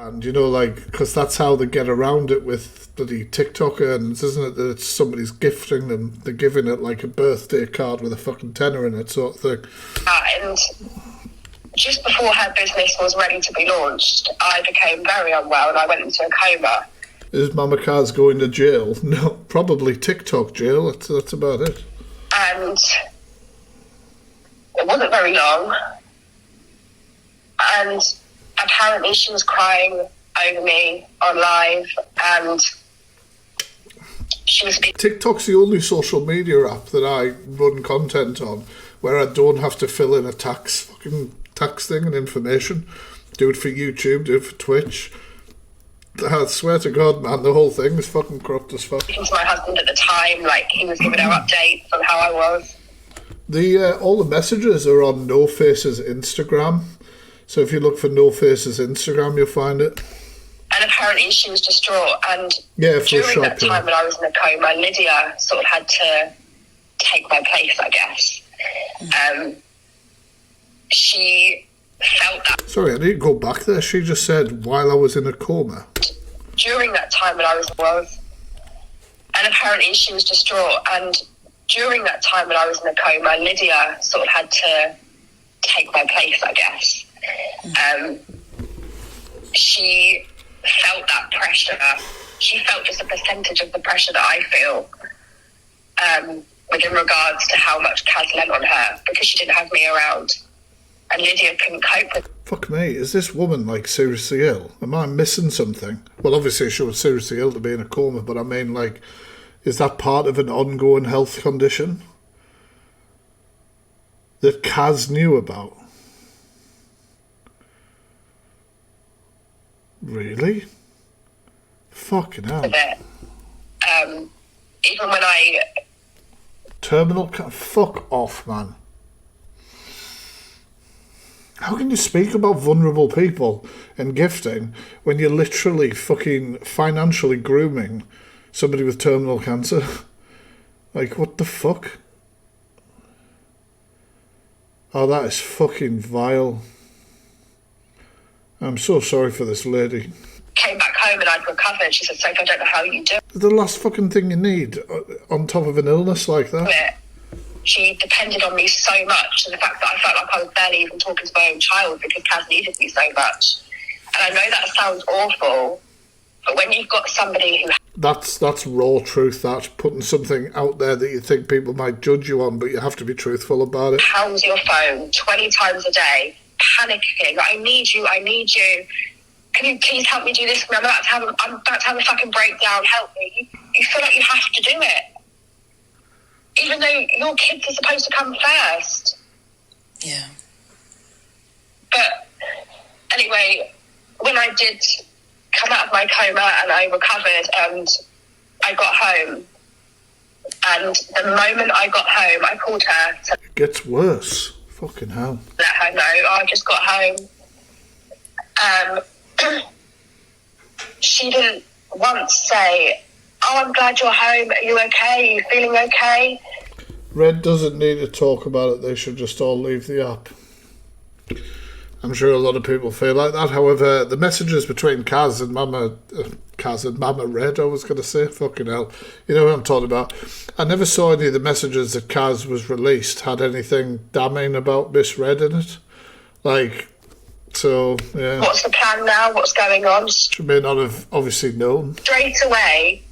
And, you know, like, because that's how they get around it with bloody TikTok earnings, isn't it? That it's somebody's gifting them, they're giving it like a birthday card with a fucking tenner in it, sort of thing. And just before her business was ready to be launched, I became very unwell and I went into a coma. Is Mama Kaz going to jail? No, probably TikTok jail. That's about it. And it wasn't very long. And apparently she was crying over me on live, and she was TikTok's the only social media app that I run content on where I don't have to fill in a tax thing and information. Do it for YouTube, do it for Twitch. I swear to God, man, the whole thing is fucking corrupt as fuck. Speaking to my husband at the time, like, he was giving her updates on how I was. All the messages are on No Face's Instagram. So if you look for No Face's Instagram, you'll find it. And apparently she was distraught. And yeah, during that time when I was in a coma, Lydia sort of had to take my place, I guess. She felt that. Sorry, I need to go back there. She just said, while I was in a coma. During that time when I was. And apparently she was distraught. And during that time when I was in a coma, Lydia sort of had to take my place, I guess. She felt that pressure. She felt just a percentage of the pressure that I feel within regards to how much Kaz lent on her, because she didn't have me around. And Lydia couldn't cope with. Fuck me, is this woman like seriously ill? Am I missing something? Well, obviously she was seriously ill to be in a coma, but I mean, like, is that part of an ongoing health condition that Kaz knew about? Really? Fucking hell. Even when I... Fuck off, man. How can you speak about vulnerable people and gifting when you're literally fucking financially grooming somebody with terminal cancer? Like, what the fuck? Oh, that is fucking vile. I'm so sorry for this lady. Came back home and I'd recovered. She said, Sophie, I don't know how you do it. The last fucking thing you need on top of an illness like that. She depended on me so much, to the fact that I felt like I was barely even talking to my own child because Kaz needed me so much. And I know that sounds awful, but when you've got somebody who... That's raw truth, that. Putting something out there that you think people might judge you on, but you have to be truthful about it. Pounds your phone 20 times a day, panicking, I need you. Can you please help me do this? I'm about to have a fucking breakdown, help me. You feel like you have to do it. Even though your kids are supposed to come first. Yeah. But anyway, when I did come out of my coma and I recovered and I got home, and the moment I got home, I called her. It gets worse. Fucking hell. Let her know I just got home. She didn't once say, oh, I'm glad you're home. Are you okay? Are you feeling okay? Red doesn't need to talk about it. They should just all leave the app. I'm sure a lot of people feel like that. However, the messages between Kaz and Mama Red, I was going to say, fucking hell. You know what I'm talking about. I never saw any of the messages that Kaz was released had anything damning about Miss Red in it. Like, so, yeah. What's the plan now? What's going on? She may not have obviously known. Straight away,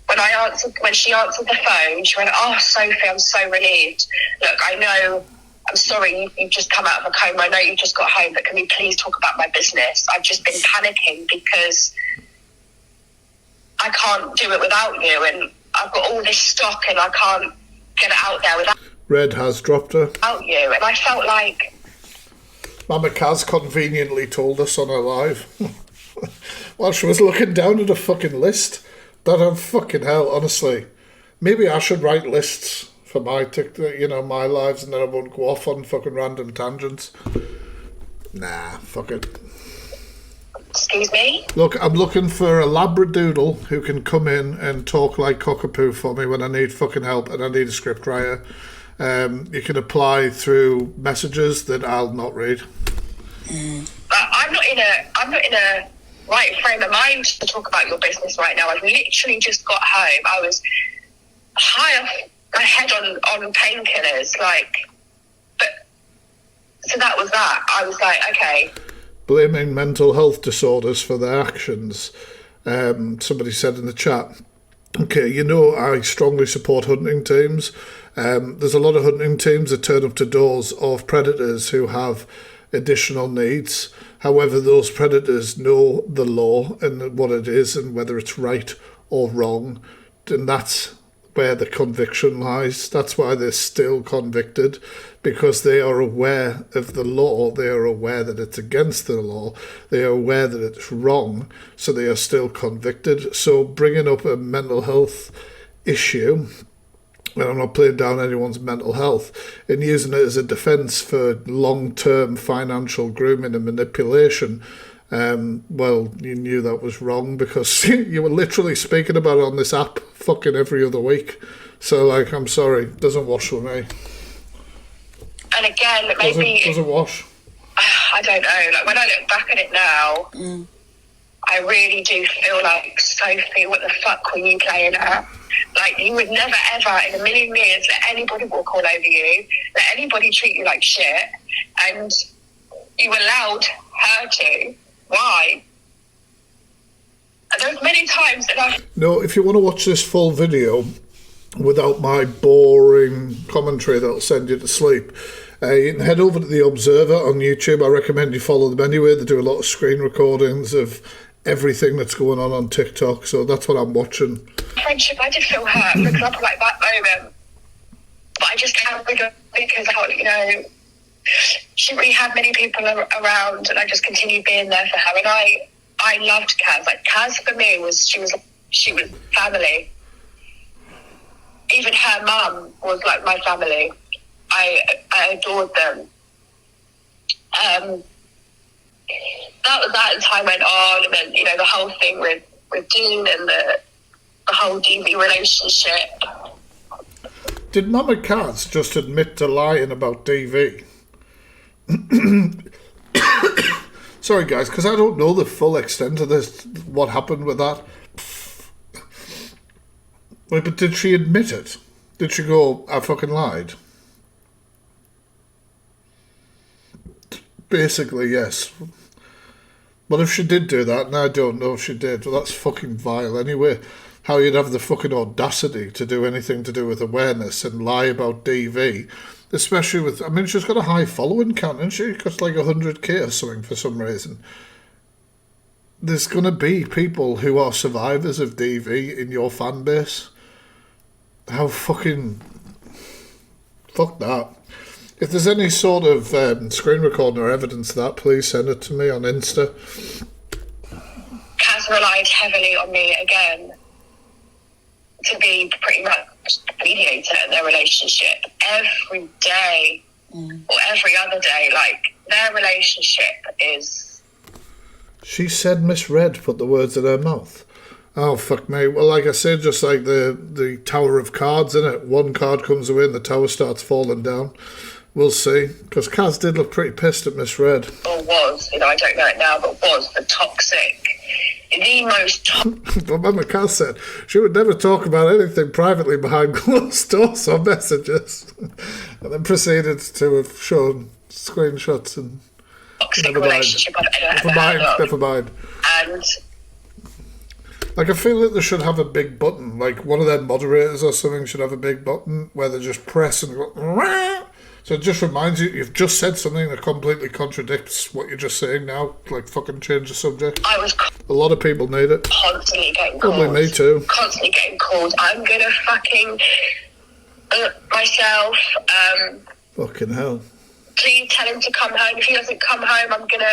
when she answered the phone, she went, oh, Sophie, I'm so relieved. Look, I know, I'm sorry, you've just come out of a coma. I know you just got home, but can we please talk about my business? I've just been panicking because I can't do it without you, and I've got all this stock and I can't get it out there without Red has dropped her. Without you. And I felt like... Mama Kaz conveniently told us on her live while she was looking down at a fucking list that I'm fucking hell, honestly. Maybe I should write lists for my my lives, and then I won't go off on fucking random tangents. Nah, fuck it. Excuse me? Look, I'm looking for a Labradoodle who can come in and talk like cockapoo for me when I need fucking help and I need a scriptwriter. You can apply through messages that I'll not read. I'm not in a right frame of mind to talk about your business right now. I've literally just got home. I was high off my head on painkillers, like, but so that was that. I was like, okay. Blaming mental health disorders for their actions. Somebody said in the chat, okay, you know, I strongly support hunting teams. There's a lot of hunting teams that turn up to doors of predators who have additional needs. However, those predators know the law and what it is and whether it's right or wrong. And that's where the conviction lies. That's why they're still convicted, because they are aware of the law. They are aware that it's against the law. They are aware that it's wrong, so they are still convicted. So bringing up a mental health issue, and I'm not playing down anyone's mental health, and using it as a defence for long-term financial grooming and manipulation, well, you knew that was wrong, because you were literally speaking about it on this app fucking every other week. So, like, I'm sorry, it doesn't wash with me. And again, maybe... Doesn't wash. I don't know. Like, when I look back at it now, I really do feel like, Sophie, what the fuck were you playing at? Like, you would never, ever, in a million years, let anybody walk all over you, let anybody treat you like shit, and you allowed her to. Why? And there's many times that I've... No, if you want to watch this full video without my boring commentary that'll send you to sleep, you can head over to The Observer on YouTube. I recommend you follow them anyway. They do a lot of screen recordings of everything that's going on TikTok, so that's what I'm watching. Friendship, I did feel hurt, for example, like that moment. But I just can't rid of it because, you know, she really had many people around, and I just continued being there for her. And I loved Kaz. Like, Kaz for me she was family. Even her mum was like my family. I adored them. That was that, and time went on, and then, you know, the whole thing with Dean and the whole DV relationship. Did Mama Kaz just admit to lying about DV? Sorry guys, because I don't know the full extent of this, what happened with that. Wait, but did she admit it? Did she go, I fucking lied? Basically, yes. But if she did do that, and I don't know if she did, well, that's fucking vile anyway. How you'd have the fucking audacity to do anything to do with awareness and lie about DV. Especially with, I mean, she's got a high following count, hasn't she? Got like 100k or something for some reason. There's going to be people who are survivors of DV in your fan base. How fucking... Fuck that. If there's any sort of screen recording or evidence of that, please send it to me on Insta. Kaz relied heavily on me again to be pretty much the mediator in their relationship every day or every other day. Like, their relationship is... She said misread, put the words in her mouth. Oh, fuck me. Well, like I said, just like the Tower of Cards, innit? One card comes away and the tower starts falling down. We'll see. Because Kaz did look pretty pissed at misread. Or was, you know, I don't know it now, but was the toxic... The most... What Mama Kaz said, she would never talk about anything privately behind closed doors or messages. And then proceeded to have shown screenshots and... Toxic relationship Never mind. And... Like, I feel like they should have a big button. Like, one of their moderators or something should have a big button where they just press and go... Rah! So it just reminds you, you've just said something that completely contradicts what you're just saying now. Like, fucking change the subject. I was a lot of people need it. Constantly getting called. Probably me too. Constantly getting called. I'm gonna fucking myself. Fucking hell. Please tell him to come home. If he doesn't come home, I'm gonna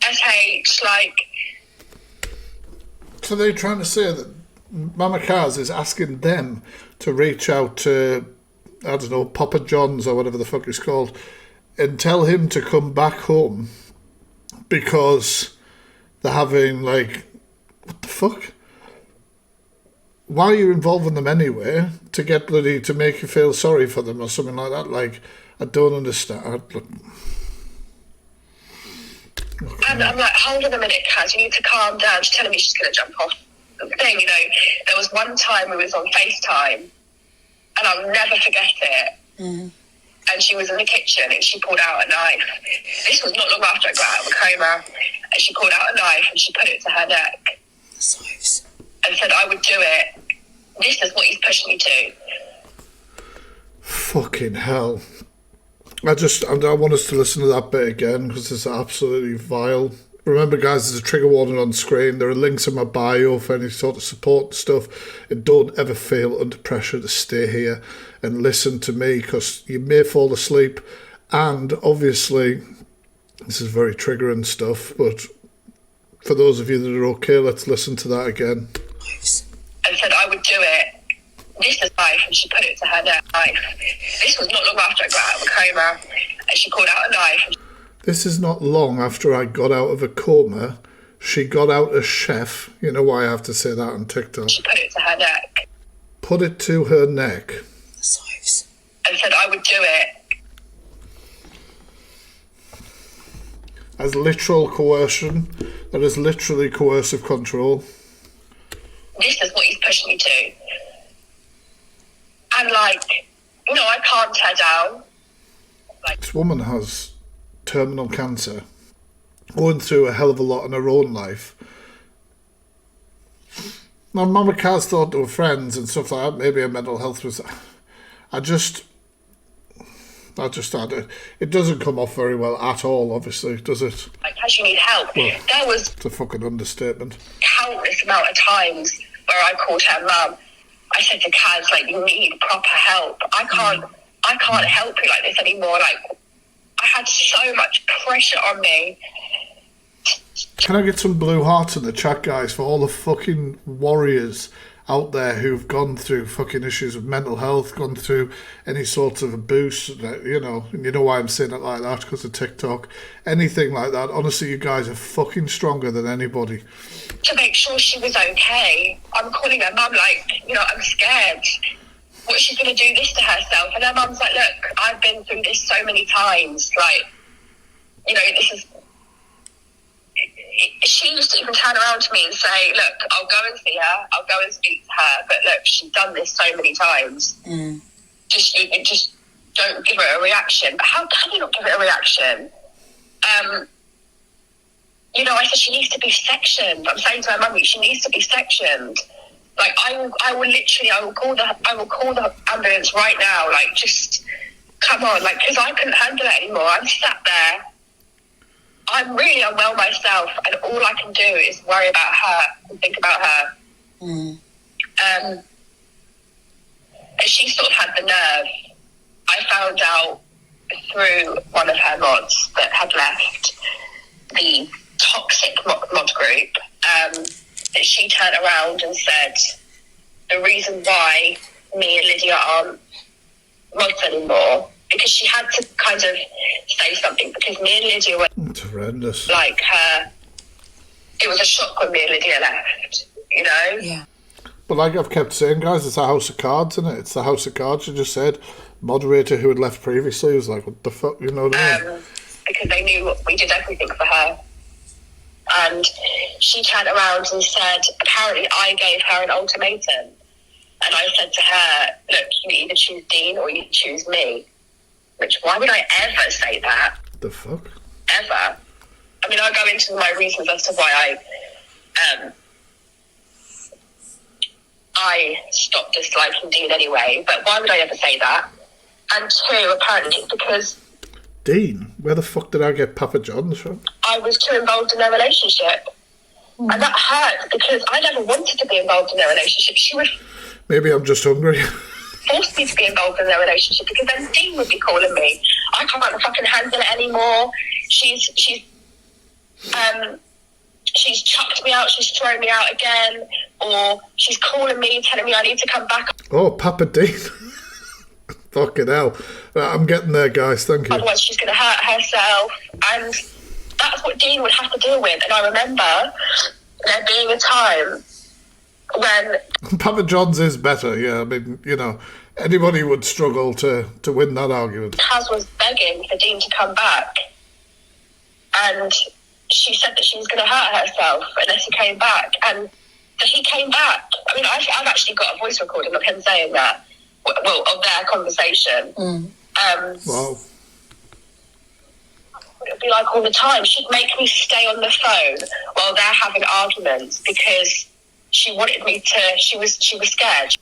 SH, like... So they're trying to say that Mama Kaz is asking them to reach out to... I don't know, Papa John's or whatever the fuck he's called, and tell him to come back home because they're having, like, what the fuck? Why are you involving them anyway? To get bloody, to make you feel sorry for them or something like that? Like, I don't understand. And I'm like, hold on a minute, Kaz, you need to calm down. She's telling me she's going to jump off the thing, you know. There was one time we was on FaceTime, and I'll never forget it. And she was in the kitchen, and she pulled out a knife. This was not long after I got out of a coma. And she pulled out a knife, and she put it to her neck. And said, I would do it. This is what he's pushing me to. Fucking hell. I want us to listen to that bit again because it's absolutely vile. Remember, guys, there's a trigger warning on screen. There are links in my bio for any sort of support and stuff. And don't ever feel under pressure to stay here and listen to me because you may fall asleep. And obviously, this is very triggering stuff. But for those of you that are okay, let's listen to that again. And said, I would do it. This is knife, and she put it to her neck. This was not long after I got out of a coma, and she pulled out a knife. This is not long after I got out of a coma. She got out a chef. You know why I have to say that on TikTok. She put it to her neck. Put it to her neck. And said, I would do it. As literal coercion. That is literally coercive control. This is what he's pushing me to. And like, you know, I calmed her down. Like, this woman has terminal cancer, going through a hell of a lot in her own life. Now, Mama Kaz thought to her friends and stuff like that, maybe her mental health was... it doesn't come off very well at all, obviously, does it? like, Kaz, you need help. Well, there was it's a fucking understatement. countless amount of times where I called her mum. I said to Kaz, like, you need proper help. I can't help you like this anymore. Like, I had so much pressure on me. Can I get some blue hearts in the chat, guys, for all the fucking warriors out there who've gone through fucking issues of mental health, gone through any sort of abuse, you know, and you know why I'm saying it like that, because of TikTok, anything like that. Honestly, you guys are fucking stronger than anybody. To make sure she was okay, I'm calling her mum, like, you know, I'm scared. What she's going to do this to herself. And her mum's like, look, I've been through this so many times. Like, you know, this is... She used to even turn around to me and say, look, I'll go and see her, I'll go and speak to her, but look, she's done this so many times. Just don't give her a reaction. But how can you not give it a reaction? You know, I said she needs to be sectioned. I'm saying to her mummy, she needs to be sectioned. Like, I will call the ambulance right now. Like, just come on, like, because I couldn't handle it anymore. I'm sat there. I'm really unwell myself, and all I can do is worry about her and think about her. And she sort of had the nerve. I found out through one of her mods that had left the toxic mod group, that she turned around and said the reason why me and Lydia aren't mods anymore, because she had to kind of say something, because me and Lydia were... It's horrendous. Like, it was a shock when me and Lydia left, you know? Yeah. But like I've kept saying, guys, it's a house of cards, isn't it? It's the house of cards. You just said moderator who had left previously was like, what the fuck, you know what I mean? Because they knew we did everything for her. And she turned around and said, apparently I gave her an ultimatum. And I said to her, look, you either choose Dean or you choose me. Which, why would I ever say that? The fuck? Ever. I mean, I'll go into my reasons as to why I stopped disliking Dean anyway, but why would I ever say that? And two, apparently it's because... Dean? Where the fuck did I get Papa John's from? I was too involved in their relationship. And that hurt, because I never wanted to be involved in their relationship. She would... Maybe I'm just hungry. Forced me to be involved in their relationship, because then Dean would be calling me. I can't fucking handle it anymore. She's chucked me out, she's thrown me out again, or she's calling me, telling me I need to come back. Oh, Papa Dean. Fucking hell. Right, I'm getting there, guys, thank you. Otherwise she's going to hurt herself, and that's what Dean would have to deal with. And I remember there being a time when... Papa John's is better, yeah. I mean, you know, anybody would struggle to win that argument. Kaz was begging for Dean to come back, and she said that she was going to hurt herself unless he came back, and that he came back. I mean, I've actually got a voice recording of him saying that, well, of their conversation. Wow. It would be like all the time. She'd make me stay on the phone while they're having arguments because she wanted me to. She was scared.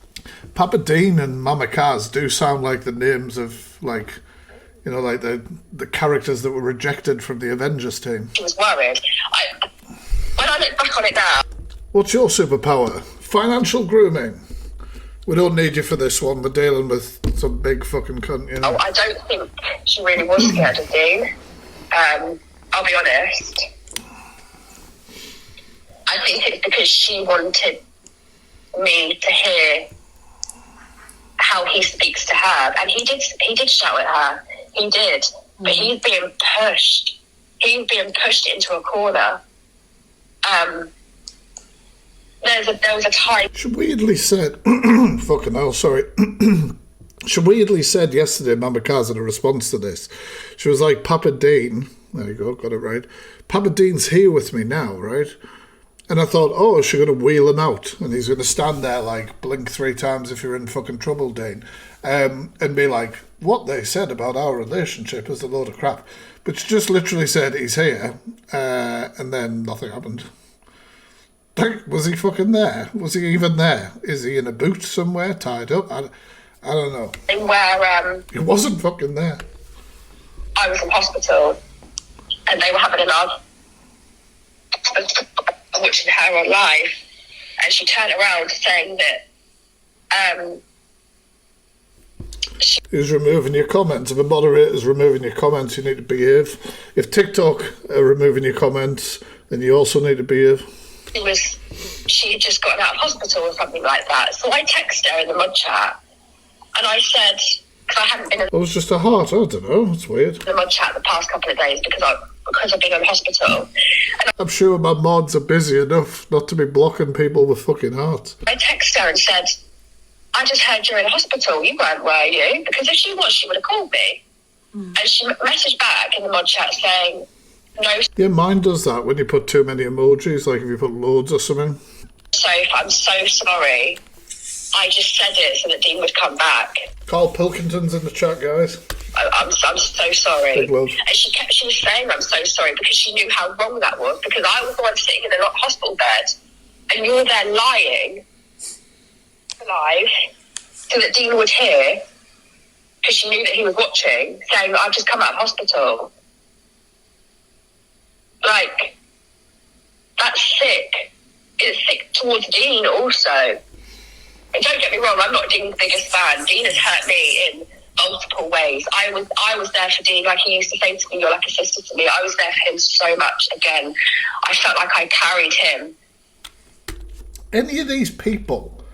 Papa Dean and Mama Kaz do sound like the names of, like, you know, like the characters that were rejected from the Avengers team. She was worried. When I look back on it now. What's your superpower? Financial grooming. We don't need you for this one. We're dealing with some big fucking cunt, you know. I don't think she really was scared of Dean. I'll be honest. I think it's because she wanted me to hear how he speaks to her, and he did shout at her. He did, but he's being pushed. He's being pushed into a corner. There was a time. She weirdly said, fucking hell, sorry. She weirdly said yesterday, Mama Kaz, in a response to this, she was like, Papa Dean, there you go, got it right. Papa Dean's here with me now, right? And I thought, oh, is she going to wheel him out? And he's going to stand there, like, blink 3 times if you're in fucking trouble, Dean. And be like, what they said about our relationship is a load of crap. But she just literally said, he's here. And then nothing happened. Like, was he fucking there? Was he even there? Is he in a boot somewhere, tied up? I don't know. Where he wasn't fucking there. I was in hospital, and they were having an argument, watching her on live, and she turned around saying that Who's removing your comments? If a moderator's removing your comments, you need to behave. If TikTok are removing your comments, then you also need to behave. She had just gotten out of hospital or something like that. So I texted her in the mud chat, and I said, because I hadn't been in It was just a heart, I don't know, it's weird. the mud chat the past couple of days because I've been in hospital. And I'm sure my mods are busy enough not to be blocking people with fucking hearts. I texted her and said, I just heard you're in hospital. You weren't, were you? Because if she was, she would have called me. And she messaged back in the mod chat saying, no. Yeah, mine does that when you put too many emojis, like if you put loads or something. So I'm so sorry. I just said it so that Dean would come back. Carl Pilkington's in the chat, guys. I'm so sorry. Big love. And she was saying I'm so sorry because she knew how wrong that was, because I was the one sitting in a hospital bed and you're there lying live so that Dean would hear, because she knew that he was watching, saying I've just come out of hospital. Like, that's sick. It's sick towards Dean also. And don't get me wrong, I'm not Dean's biggest fan. Dean has hurt me in multiple ways. I was there for Dean, like he used to say to me, you're like a sister to me. I was there for him so much. Again, I felt like I carried him. Any of these people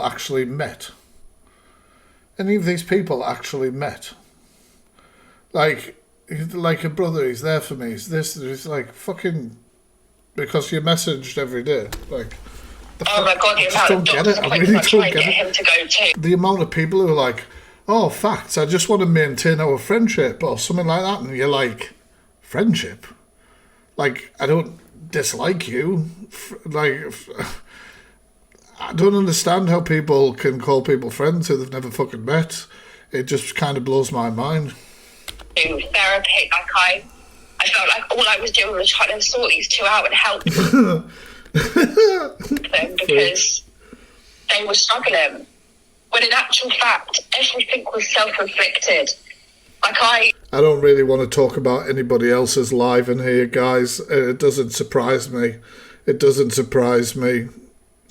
actually met? Any of these people actually met? Like a brother, he's there for me. He's like fucking, because you messaged every day. Like, oh my God, the amount of doctor's appointments I try and get him to go to. The amount of people who are like, oh, facts, I just want to maintain our friendship or something like that. And you're like, friendship? Like, I don't dislike you. Like, I don't understand how people can call people friends who they've never fucking met. It just kind of blows my mind. Therapy, like I felt like all I was doing was trying to sort these two out and help them because they were struggling. When in actual fact, everything was self-inflicted. Like I don't really want to talk about anybody else's live in here, guys. It doesn't surprise me. It doesn't surprise me.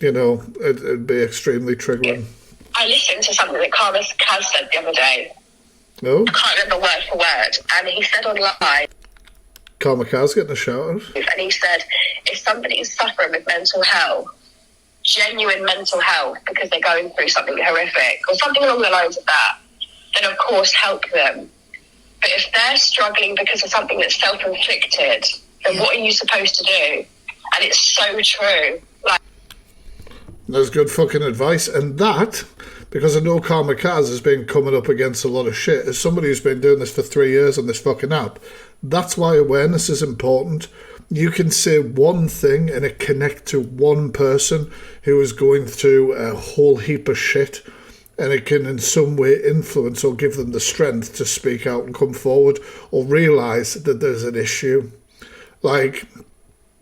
You know, it'd be extremely triggering. I listened to something that Mama Kaz said the other day. No? I can't remember word for word. And he said on live, Mama Kaz getting a shout out. and he said, if somebody is suffering with mental health, genuine mental health, because they're going through something horrific or something along the lines of that, then of course help them. But if they're struggling because of something that's self-inflicted, then what are you supposed to do? And it's so true. Like, That's good fucking advice. And that, Because I know Mama Kaz has been coming up against a lot of shit. As somebody who's been doing this for 3 years on this fucking app, that's why awareness is important. You can say one thing and it connect to one person who is going through a whole heap of shit, and it can in some way influence or give them the strength to speak out and come forward or realise that there's an issue. Like,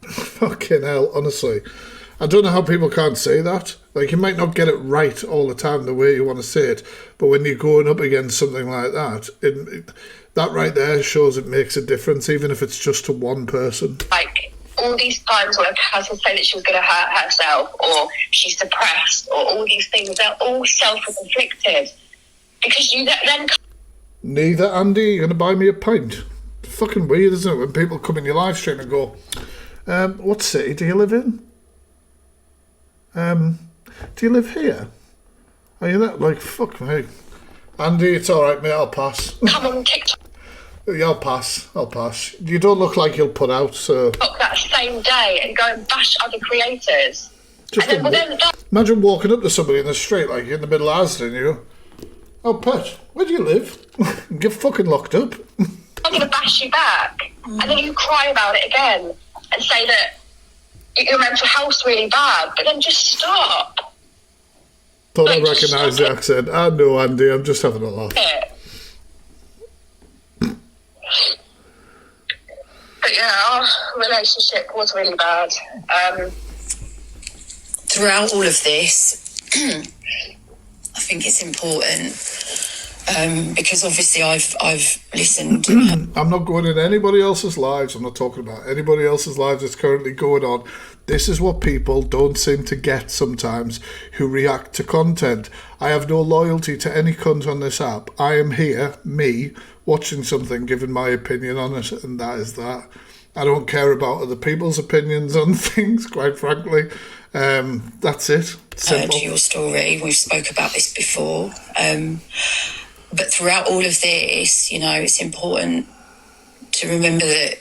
fucking hell, honestly. I don't know how people can't say that. Like, you might not get it right all the time the way you want to say it, but when you're going up against something like that, that right there shows it makes a difference, even if it's just to one person. Like, all these times where Kaz would say that she was going to hurt herself, or she's depressed, or all these things, they're all self-inflicted. Because you then... Neither, Andy, you're going to buy me a pint. It's fucking weird, isn't it, when people come in your live stream and go, what city do you live in? Do you live here? Are you that? Like, fuck me. Andy, it's alright, mate, I'll pass. Come on TikTok. Yeah, I'll pass. You don't look like you'll put out, so... That same day and go and bash other creators. Just and then, imagine walking up to somebody in the street, like in the middle of Asda, and you go, oh, pet, where do you live? Get fucking locked up. I'm going to bash you back. And then you cry about it again and say that your mental health's really bad, but then just stop. Thought I recognised the accent. I know, Andy, I'm just having a laugh. But yeah, our relationship was really bad. Throughout all of this, I think it's important because obviously I've listened. I'm not going in anybody else's lives. I'm not talking about anybody else's lives that's currently going on. This is what people don't seem to get sometimes who react to content. I have no loyalty to any cunt on this app. I am here, me, watching something, giving my opinion on it, and that is that. I don't care about other people's opinions on things, quite frankly. That's it. Simple. Your story, we've spoke about this before. But throughout all of this, you know, it's important to remember that...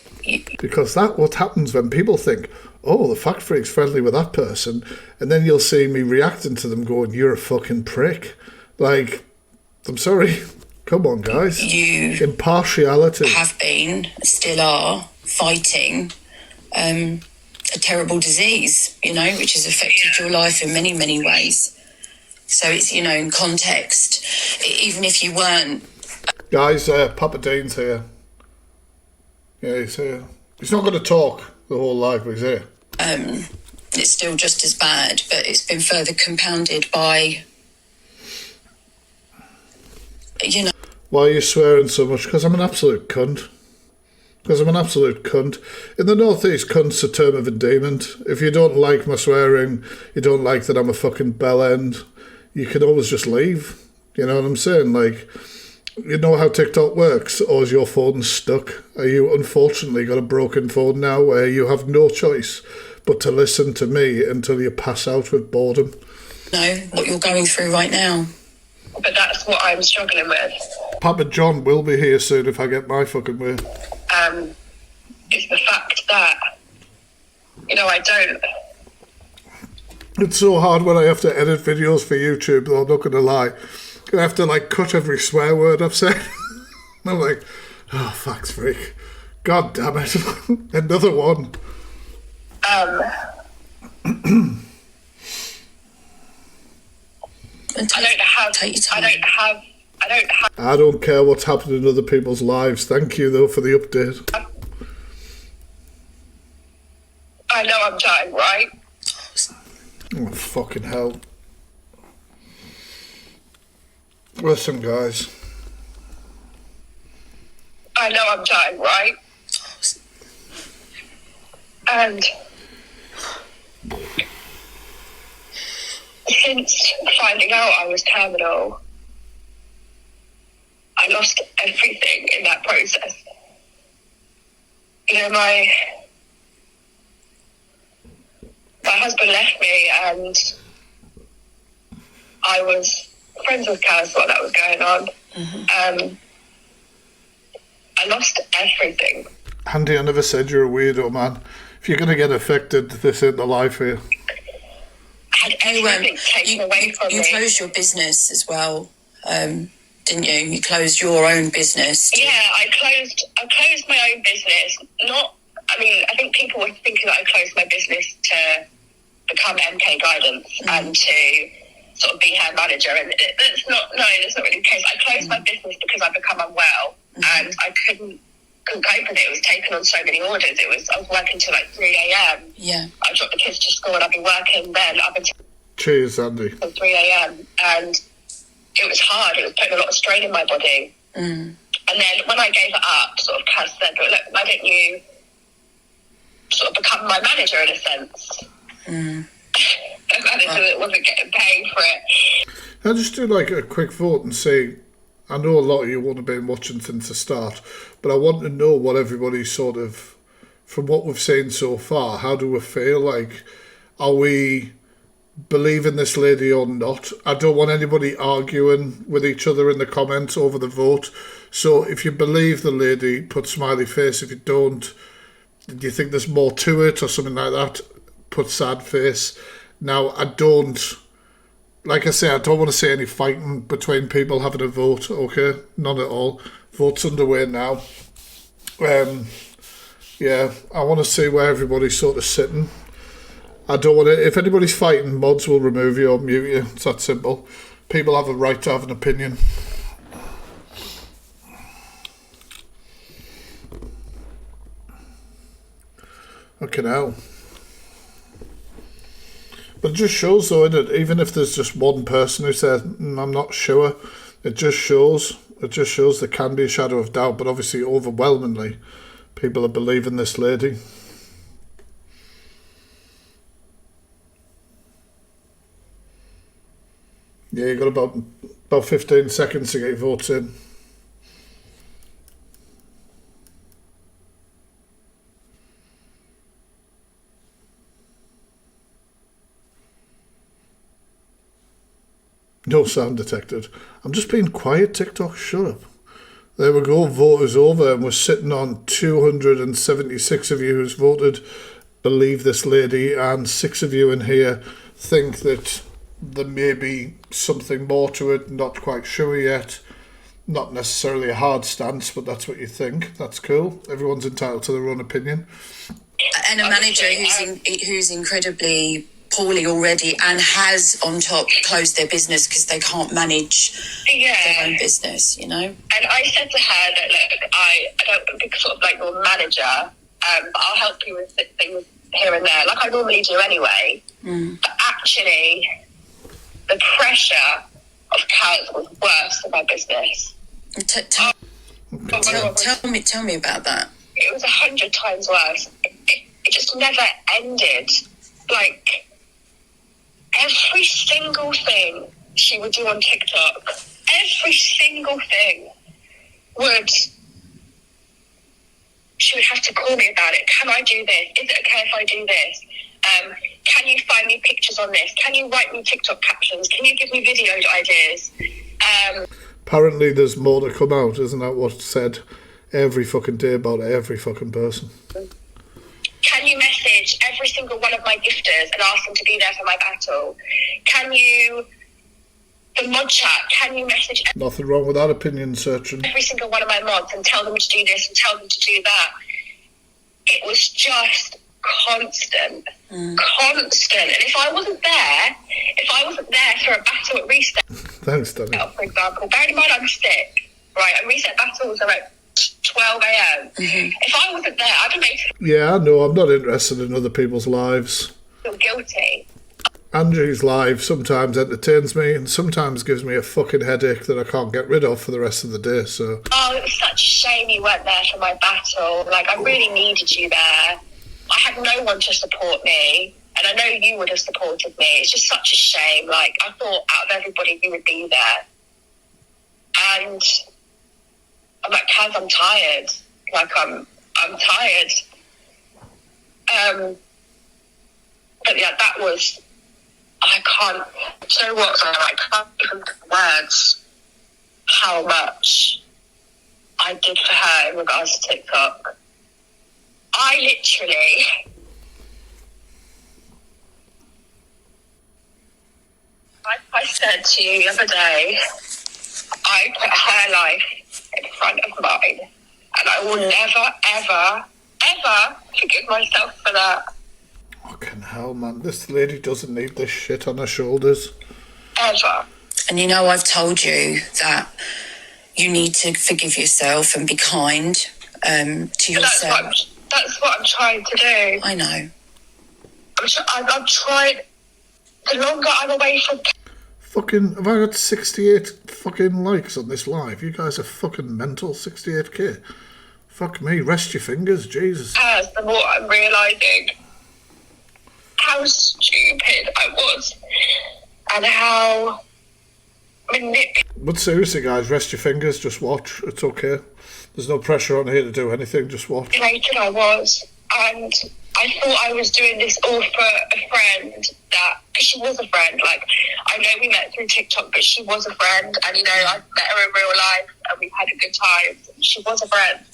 Because that's what happens when people think, oh, the Fact Freak's friendly with that person, and then you'll see me reacting to them going, you're a fucking prick. Like, I'm sorry. Come on, guys. You impartiality. Have been, still are, fighting a terrible disease, you know, which has affected your life in many, many ways. So it's, you know, in context, even if you weren't... Guys, Papa Dean's here. Yeah, he's here. He's not going to talk the whole life, but he's here. It's still just as bad, but it's been further compounded by, you know... Why are you swearing so much? Because I'm an absolute cunt. In the North East, cunt's a term of endearment. If you don't like my swearing, you don't like that I'm a fucking bell end, you can always just leave. You know what I'm saying? Like, you know how TikTok works, or is your phone stuck? Are you unfortunately got a broken phone now where you have no choice but to listen to me until you pass out with boredom? No, what you're going through right now. But that's what I'm struggling with. Papa John will be here soon if I get my fucking way. It's the fact that, you know, I don't... It's so hard when I have to edit videos for YouTube, though, I'm not going to lie. I have to, like, cut every swear word I've said. I'm like, oh, Fact Freak. God damn it. Another one. I don't care what's happened in other people's lives. Thank you, though, for the update. I know I'm dying, right? Oh, fucking hell. Listen, guys. I know I'm dying, right? And since finding out I was terminal, I lost everything in that process. You know, my husband left me and I was friends with Kaz while that was going on. Mm-hmm. I lost everything. Andy, I never said you're a weirdo, man. If you're going to get affected, this ain't the life here. had everything taken away from me. You closed your business as well, didn't you? You closed your own business. Yeah, I closed my own business. I think people were thinking that I closed my business to become MK Guidance and to sort of be her manager, and that's not really the case. I closed my business because I'd become unwell and I couldn't cope with it. It was taking on so many orders. I was working till like 3 a.m. Yeah. I dropped the kids to school and I'd be working then up until Cheers, Andy. 3 a.m. and it was hard. It was putting a lot of strain in my body. And then when I gave it up, sort of Kaz said, look, why don't you sort of become my manager in a sense? A manager that wasn't getting paid for it. I'll just do like a quick vote and say, I know a lot of you won't have been watching since the start, but I want to know what everybody sort of, from what we've seen so far, how do we feel? Like, are we believing this lady or not? I don't want anybody arguing with each other in the comments over the vote. So if you believe the lady, put smiley face. If you don't, do you think there's more to it or something like that? Put sad face. Now, like I say, I don't want to see any fighting between people having a vote, okay? None at all. Vote's underway now. Yeah, I want to see where everybody's sort of sitting. I don't want to... If anybody's fighting, mods will remove you or mute you. It's that simple. People have a right to have an opinion. Okay, now. But it just shows, though, innit? Even if there's just one person who says, I'm not sure, it just shows there can be a shadow of doubt, but obviously overwhelmingly people are believing this lady. Yeah, you got about 15 seconds to get your votes in. No sound detected. I'm just being quiet, TikTok, shut up. There we go, vote is over, and we're sitting on 276 of you who's voted believe this lady, and 6 of you in here think that there may be something more to it, not quite sure yet. Not necessarily a hard stance, but that's what you think. That's cool. Everyone's entitled to their own opinion. And a manager who's incredibly poorly already and has on top closed their business because they can't manage their own business, you know. And I said to her that, look, I don't be sort of like your manager, but I'll help you with things here and there, like I normally do anyway. But actually, the pressure of Kaz was worse than my business. Tell me about that. It was 100 times worse. It just never ended. Like, every single thing she would do on TikTok, every single thing she would have to call me about it. Can I do this? Is it okay if I do this? Can you find me pictures on this? Can you write me TikTok captions? Can you give me video ideas? Apparently there's more to come out, isn't that what's said every fucking day about every fucking person? Can you message every single one of my gifters and ask them to be there for my battle? The mod chat, can you message Nothing wrong with that opinion searching. every single one of my mods and tell them to do this and tell them to do that? It was just constant. And if I wasn't there for a battle at Reset, Thanks, Danny. for example, bearing in mind I'm sick, right, and Reset battles are at 12 a.m. If I wasn't there, I'd have made Yeah, I know, I'm not interested in other people's lives. feel guilty. Angie's live sometimes entertains me and sometimes gives me a fucking headache that I can't get rid of for the rest of the day, so... Oh, it was such a shame you weren't there for my battle. Like, I really needed you there. I had no one to support me, and I know you would have supported me. It's just such a shame. Like, I thought out of everybody you would be there. And I'm like, Kaz, I'm tired. Like, I'm tired. But yeah, that was... I can't... Do you know what? I can't even put words how much I did for her in regards to TikTok. I literally said to you the other day, I put her life in front of mine, and I will never, ever, ever forgive myself for that. Fucking hell, man. This lady doesn't need this shit on her shoulders. Ever. And you know, I've told you that you need to forgive yourself and be kind to yourself. That's what I'm trying to do. I know. I'm trying. The longer I'm away from... Fucking, have I got 68 fucking likes on this live? You guys are fucking mental, 68k. Fuck me, rest your fingers, Jesus. The more I'm realising how stupid I was and how manipulative. But seriously, guys, rest your fingers, just watch. It's okay. There's no pressure on here to do anything, just watch. I was, and I thought I was doing this all for a friend that, because she was a friend, like, I know we met through TikTok, but she was a friend, and, you know, I met her in real life, and we've had a good time. She was a friend.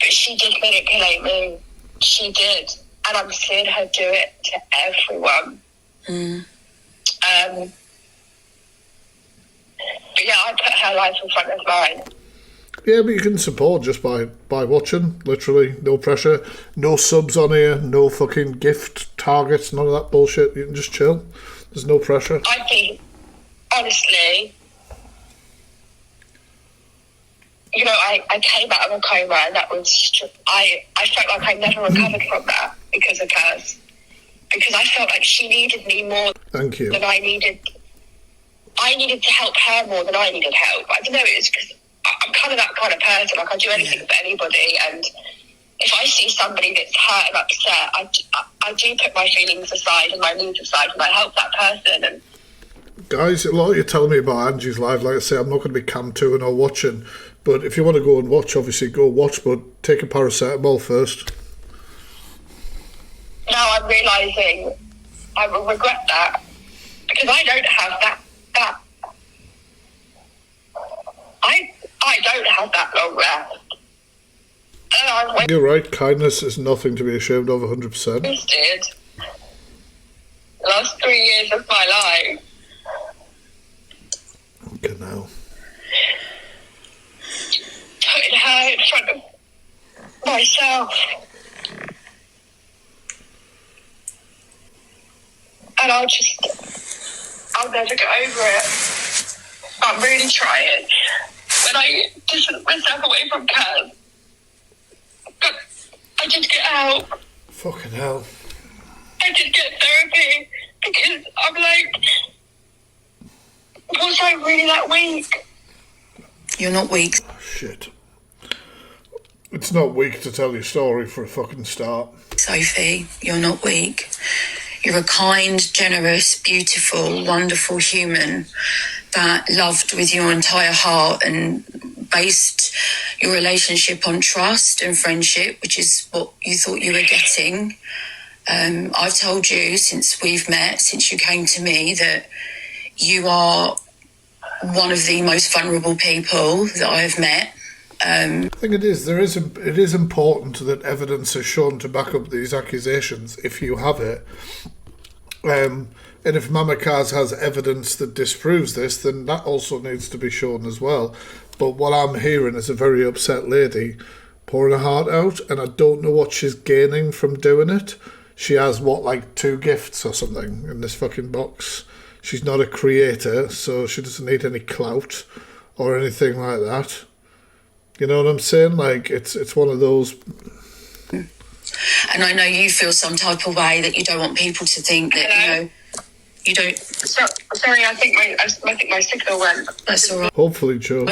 But she did manipulate me. She did. And I'm seeing her do it to everyone. But yeah, I put her life in front of mine. Yeah, but you can support just by watching, literally, no pressure, no subs on here, no fucking gift targets, none of that bullshit. You can just chill. There's no pressure. I think, honestly, you know, I came out of a coma, and that was, I felt like I never recovered from that because of Kaz. Because I felt like she needed me more Thank you. than I needed. I needed to help her more than I needed help. I don't know, it's because I'm kind of that kind of person. Like, I'll do anything for anybody, and if I see somebody that's hurt and upset, I do put my feelings aside and my needs aside, and I help that person. And guys, a lot of you telling me about Angie's live. Like I say, I'm not going to be cam to and or watching, but if you want to go and watch, obviously go watch, but take a paracetamol first. now I'm realising I will regret that, because I don't have that I don't have that long left. And You're right, kindness is nothing to be ashamed of, 100%. wasted the last 3 years of my life. Okay, now. Putting her in front of myself. And I'll never get over it. I'm really trying. When I distance myself away from Kaz, but I did get help. Fucking hell. I did get therapy, because I'm like, was I really that weak? You're not weak. Oh, shit. It's not weak to tell your story for a fucking start. Sophie, you're not weak. You're a kind, generous, beautiful, wonderful human that loved with your entire heart and based your relationship on trust and friendship, which is what you thought you were getting. I've told you since we've met, since you came to me, that you are one of the most vulnerable people that I have met. I think it is. It is important that evidence is shown to back up these accusations, if you have it. And if Mama Kaz has evidence that disproves this, then that also needs to be shown as well. But what I'm hearing is a very upset lady pouring her heart out, and I don't know what she's gaining from doing it. She has, like 2 gifts or something in this fucking box. She's not a creator, so she doesn't need any clout or anything like that. You know what I'm saying? Like, it's one of those... And I know you feel some type of way that you don't want people to think that, you know, you don't... Sorry, I think my signal went. That's all right. Hopefully, Joe.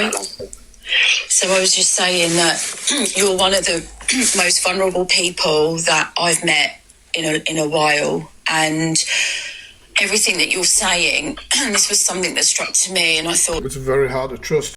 So I was just saying that you're one of the most vulnerable people that I've met in a while, and everything that you're saying, this was something that struck to me, and I thought... It's very hard to trust.